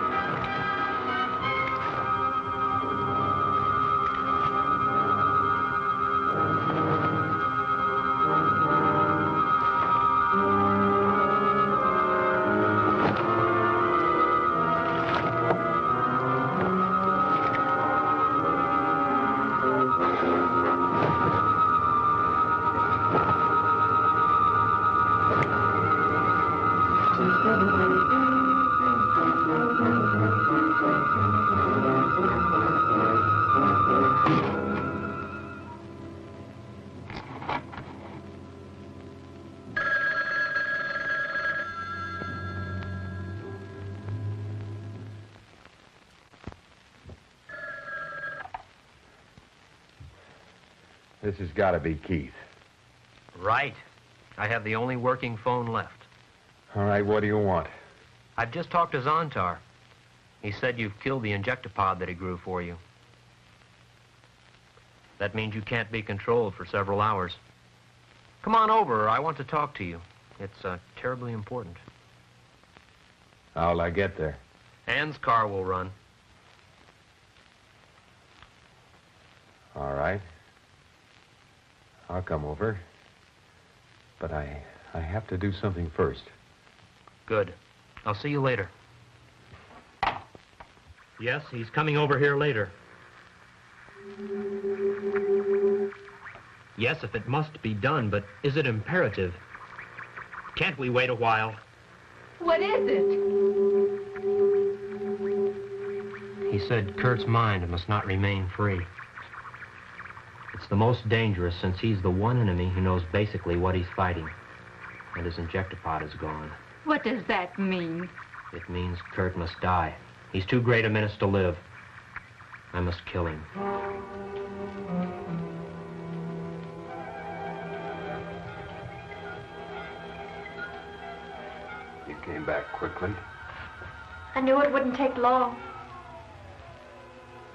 This has got to be Keith. Right. I have the only working phone left. All right, what do you want? I've just talked to Zontar. He said you've killed the injectopod that he grew for you. That means you can't be controlled for several hours. Come on over. I want to talk to you. It's terribly important. How'll I get there? Ann's car will run. All right. I'll come over. But I have to do something first. Good. I'll see you later. Yes, he's coming over here later. Yes, if it must be done, but is it imperative? Can't we wait a while? What is it? He said Kurt's mind must not remain free. It's the most dangerous since he's the one enemy who knows basically what he's fighting. And his injectopod is gone. What does that mean? It means Kurt must die. He's too great a menace to live. I must kill him. You came back quickly. I knew it wouldn't take long.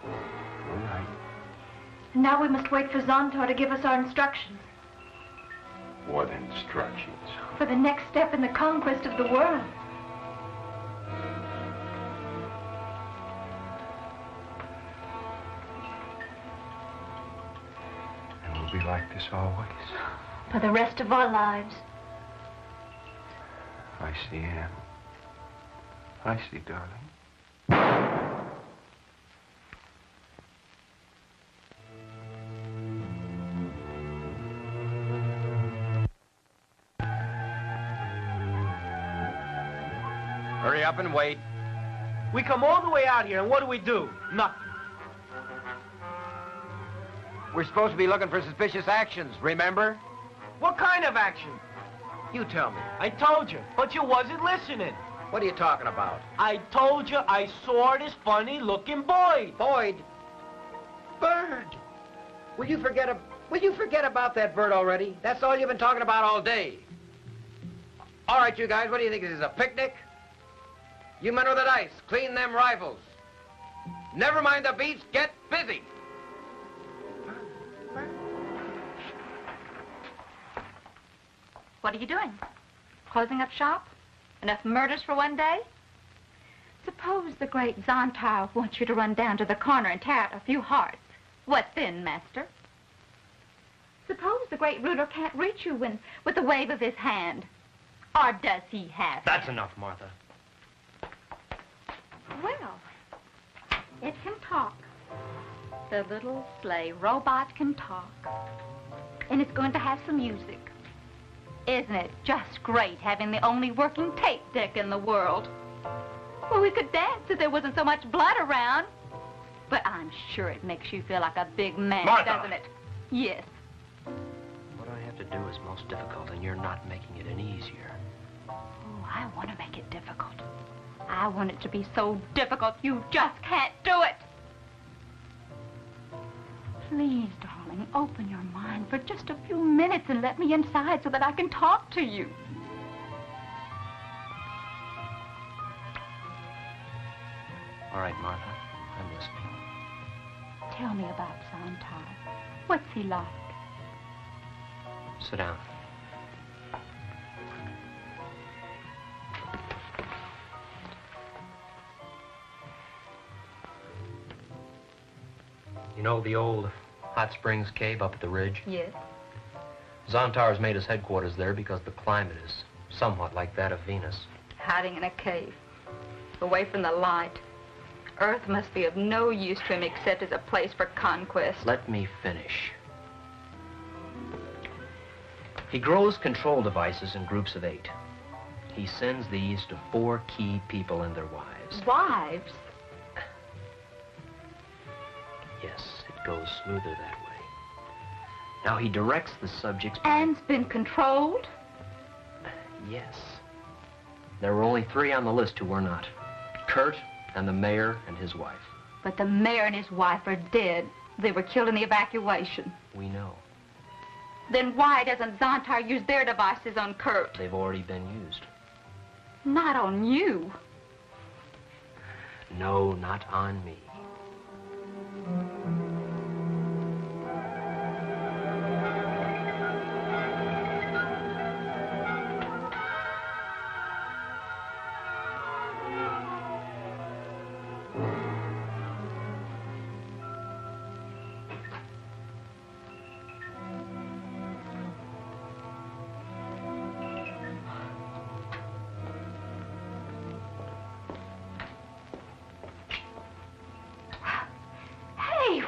All right. And now we must wait for Zontar to give us our instructions. What instructions? For the next step in the conquest of the world. And we'll be like this always. For the rest of our lives. I see, Ann. I see, darling. Hurry up and wait. We come all the way out here, and what do? Nothing. We're supposed to be looking for suspicious actions, remember? What kind of action? You tell me. I told you, but you wasn't listening. What are you talking about? I told you I saw this funny-looking Boyd. Boyd? Bird! Will you forget about that bird already? That's all you've been talking about all day. All right, you guys, what do you think? This is a picnic? You men with the dice, clean them rifles. Never mind the beats, get busy. What are you doing? Closing up shop? Enough murders for one day? Suppose the great Zontar wants you to run down to the corner and tear out a few hearts. What then, master? Suppose the great ruler can't reach you with a wave of his hand. Or does he have to? That's enough, Martha. Well, it can talk. The little sleigh robot can talk. And it's going to have some music. Isn't it just great having the only working tape deck in the world? Well, we could dance if there wasn't so much blood around. But I'm sure it makes you feel like a big man, Martha! doesn't it? Yes. What I have to do is most difficult, and you're not making it any easier. Oh, I want to make it difficult. I want it to be so difficult you just can't do it. Please, darling, open your mind for just a few minutes and let me inside so that I can talk to you. All right, Martha. I'm listening. Tell me about Zontar. What's he like? Sit down. You know the old Hot Springs Cave up at the ridge? Yes. Zontar has made his headquarters there because the climate is somewhat like that of Venus. Hiding in a cave, away from the light. Earth must be of no use to him except as a place for conquest. Let me finish. He grows control devices in groups of 8. He sends these to 4 key people and their wives. Wives? Yes, it goes smoother that way. Now he directs the subjects... Anne's been controlled? Yes. There were only 3 on the list who were not. Kurt and the mayor and his wife. But the mayor and his wife are dead. They were killed in the evacuation. We know. Then why doesn't Zontar use their devices on Kurt? They've already been used. Not on you. No, not on me.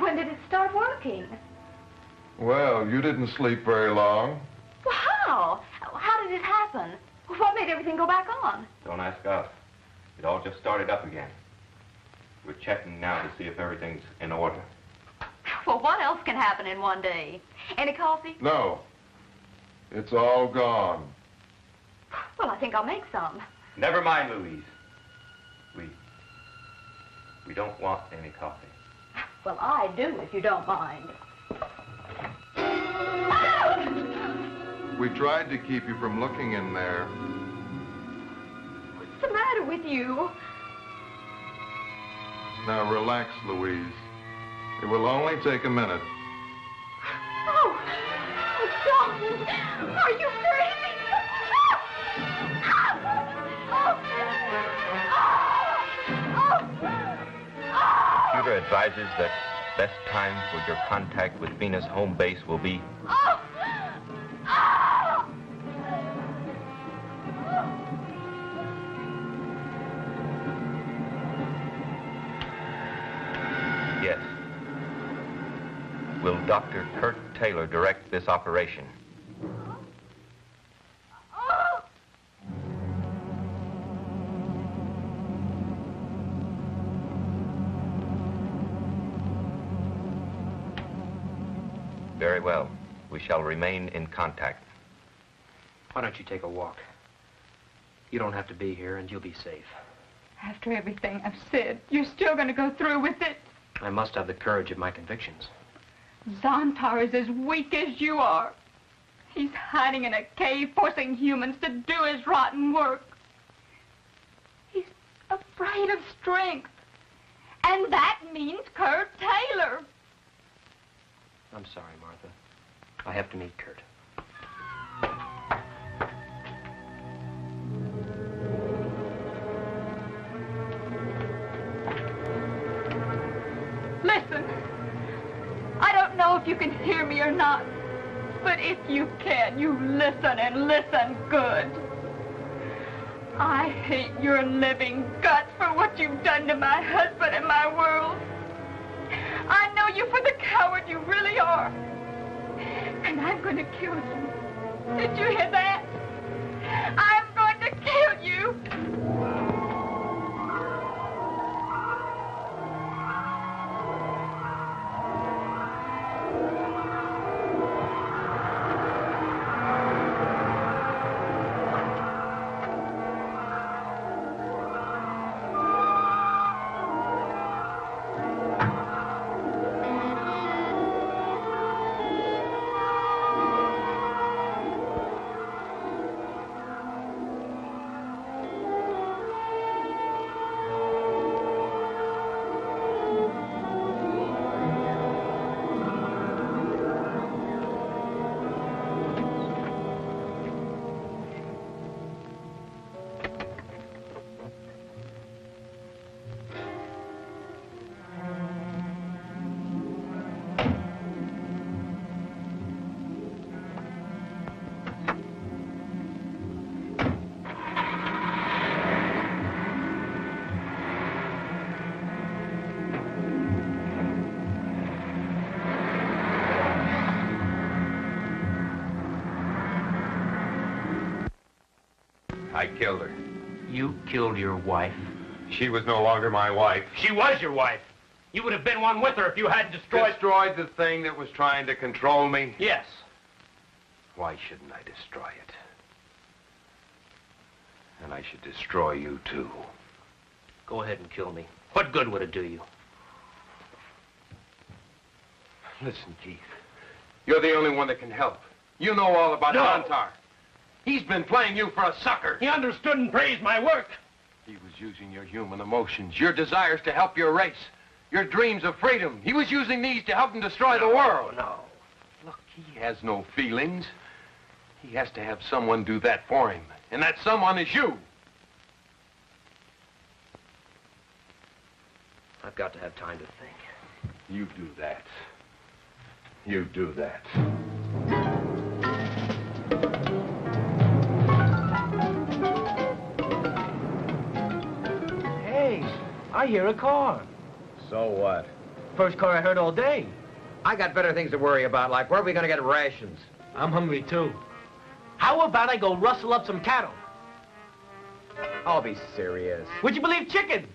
When did it start working? Well, you didn't sleep very long. Well, how? How did it happen? What made everything go back on? Don't ask us. It all just started up again. We're checking now to see if everything's in order. Well, what else can happen in one day? Any coffee? No. It's all gone. Well, I think I'll make some. Never mind, Louise. We don't want any coffee. Well, I do, if you don't mind. We tried to keep you from looking in there. What's the matter with you? Now relax, Louise. It will only take a minute. Oh, John, are you crazy? Computer advises that best time for your contact with Venus home base will be... Yes. Will Dr. Kurt Taylor direct this operation? Very well. We shall remain in contact. Why don't you take a walk? You don't have to be here, and you'll be safe. After everything I've said, you're still going to go through with it? I must have the courage of my convictions. Zontar is as weak as you are. He's hiding in a cave, forcing humans to do his rotten work. He's afraid of strength. And that means Kurt Taylor. I'm sorry, Martha. I have to meet Kurt. Listen, I don't know if you can hear me or not, but if you can, you listen and listen good. I hate your living guts for what you've done to my husband and my world. I know you for the coward you really are. And I'm going to kill you. Did you hear that? I'm going to kill you. I killed her. You killed your wife? She was no longer my wife. She was your wife. You would have been one with her if you hadn't destroyed... Destroyed the thing that was trying to control me? Yes. Why shouldn't I destroy it? And I should destroy you, too. Go ahead and kill me. What good would it do you? Listen, Keith. You're the only one that can help. You know all about Zontar. He's been playing you for a sucker. He understood and praised my work. He was using your human emotions, your desires to help your race, your dreams of freedom. He was using these to help him destroy the world. No. Look, he has no feelings. He has to have someone do that for him. And that someone is you. I've got to have time to think. You do that. You do that. Hey, I hear a car. So what? First car I heard all day. I got better things to worry about, like where are we gonna get rations? I'm hungry, too. How about I go rustle up some cattle? Oh, be serious. Would you believe chicken?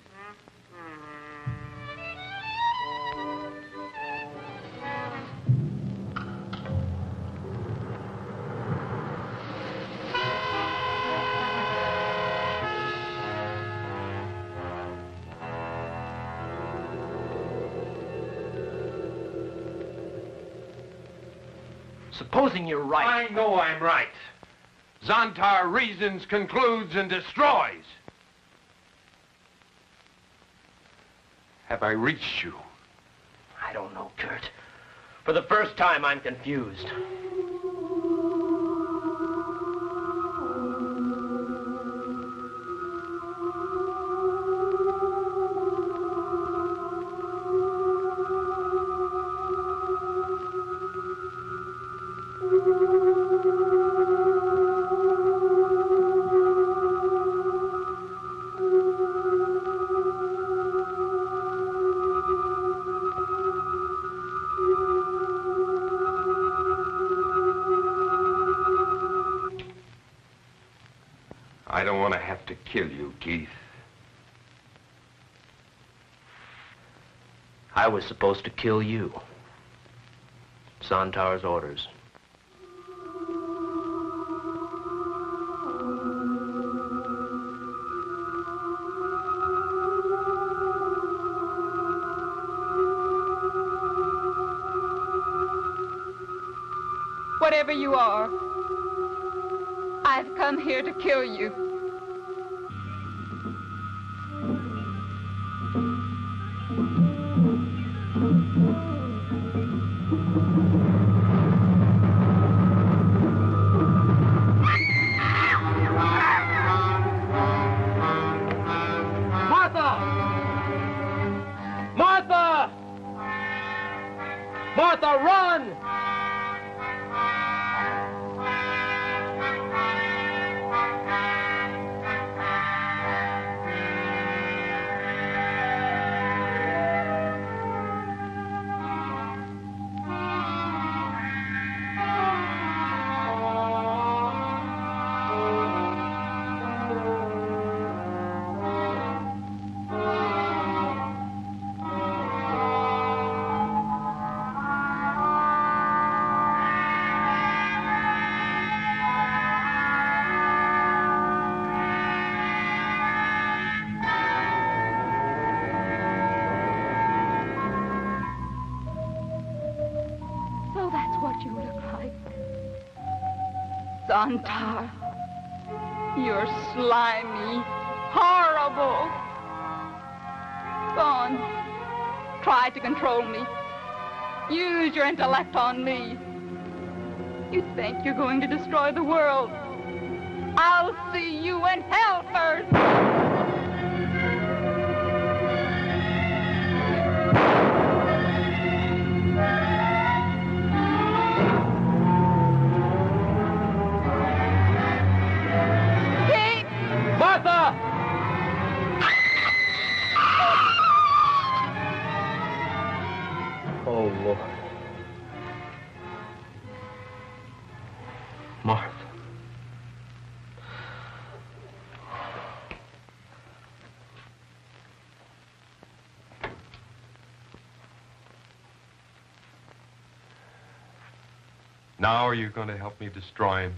Supposing you're right. I know I'm right. Zontar reasons, concludes, and destroys. Have I reached you? I don't know, Kurt. For the first time, I'm confused. I don't want to have to kill you, Keith. I was supposed to kill you. Zontar's orders. Whatever you are, I've come here to kill you. Martha! Martha! Martha, run! So that's what you look like. Zontar. You're slimy, horrible. Go on. Try to control me. Use your intellect on me. You think you're going to destroy the world. I'll see you in hell first. Martha! Oh, Lord. Martha. Now are you going to help me destroy him?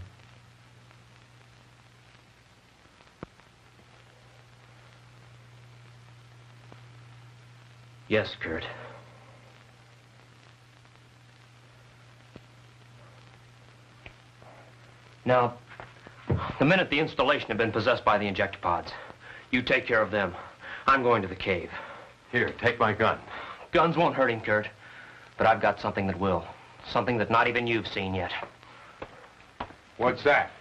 Yes, Kurt. Now, the minute the installation had been possessed by the injector pods, you take care of them. I'm going to the cave. Here, take my gun. Guns won't hurt him, Kurt. But I've got something that will. Something that not even you've seen yet. What's that?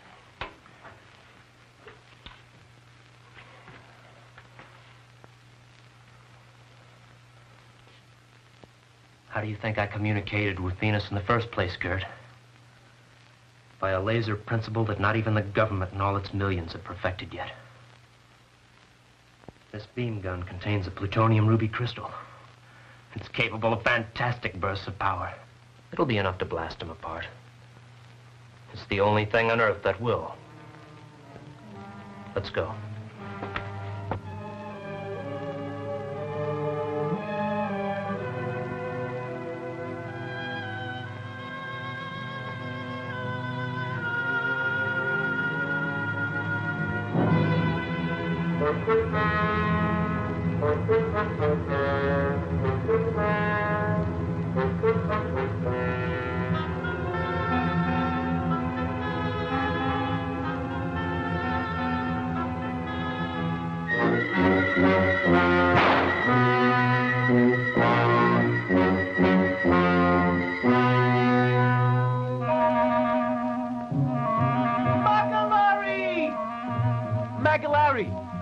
How do you think I communicated with Venus in the first place, Kurt? By a laser principle that not even the government and all its millions have perfected yet. This beam gun contains a plutonium ruby crystal. It's capable of fantastic bursts of power. It'll be enough to blast them apart. It's the only thing on Earth that will. Let's go.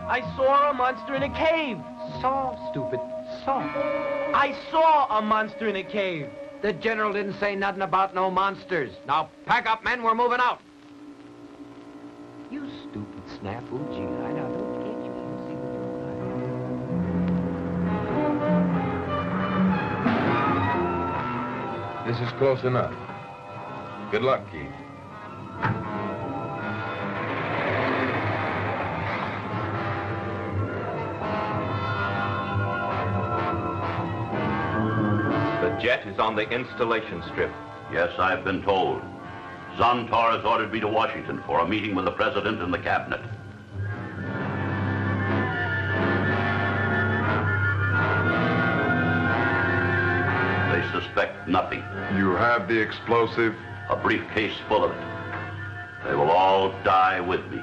I saw a monster in a cave. Saw, stupid. Saw. I saw a monster in a cave. The general didn't say nothing about no monsters. Now, pack up, men. We're moving out. You stupid snafu. Gee, I know. Can't you even see with your own This is close enough. Good luck, Keith. The jet is on the installation strip. Yes, I've been told. Zontar has ordered me to Washington for a meeting with the president and the cabinet. They suspect nothing. You have the explosive? A briefcase full of it. They will all die with me.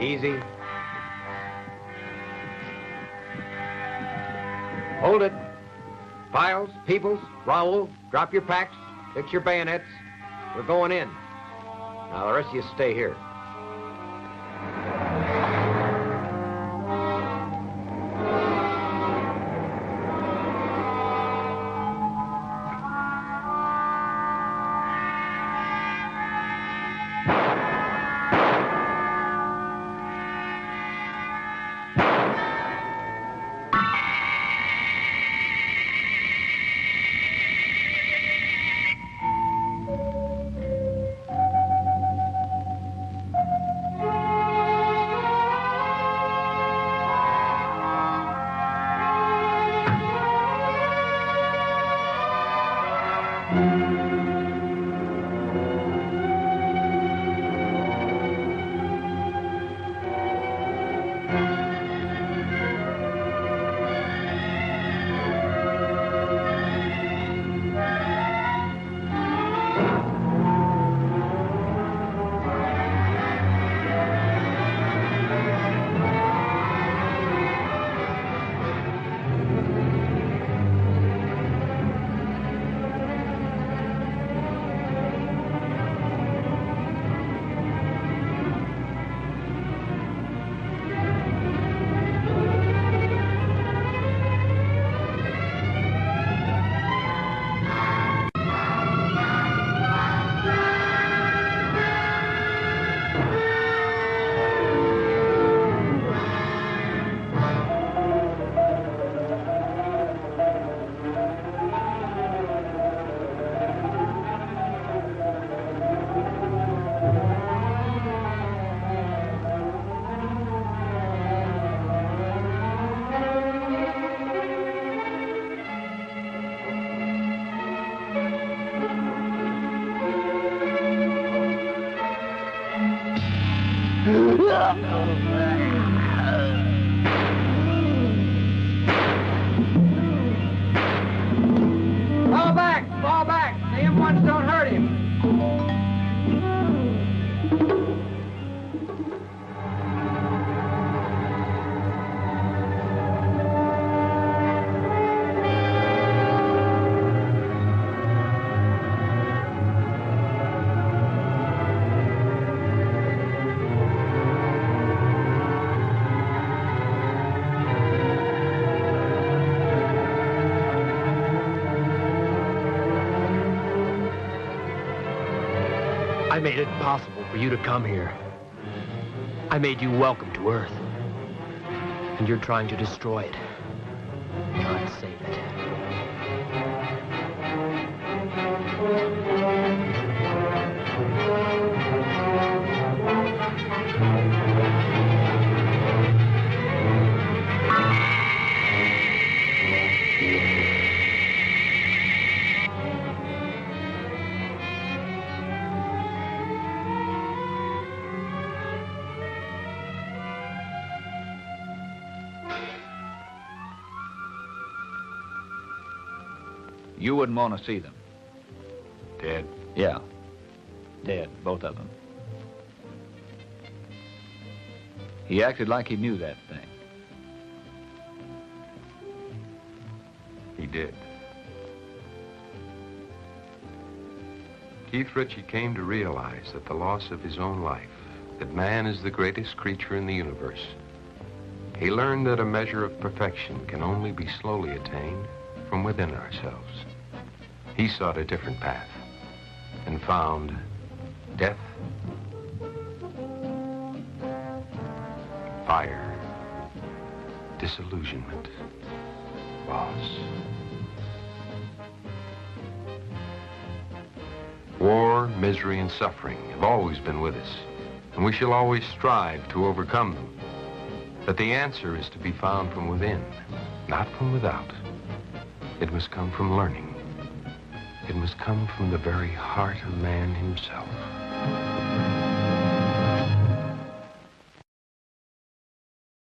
Easy. Hold it. Files, Peoples, Raoul, drop your packs, fix your bayonets. We're going in. Now, the rest of you stay here. Fall back! Fall back! The M1s don't hurt him. I made it possible for you to come here. I made you welcome to Earth. And you're trying to destroy it. Not save it. You wouldn't want to see them. Dead? Yeah. Dead, both of them. He acted like he knew that thing. He did. Keith Ritchie came to realize that the loss of his own life, that man is the greatest creature in the universe. He learned that a measure of perfection can only be slowly attained from within ourselves. He sought a different path and found death, fire, disillusionment, loss. War, misery, and suffering have always been with us, and we shall always strive to overcome them. But the answer is to be found from within, not from without. It must come from learning. It must come from the very heart of man himself.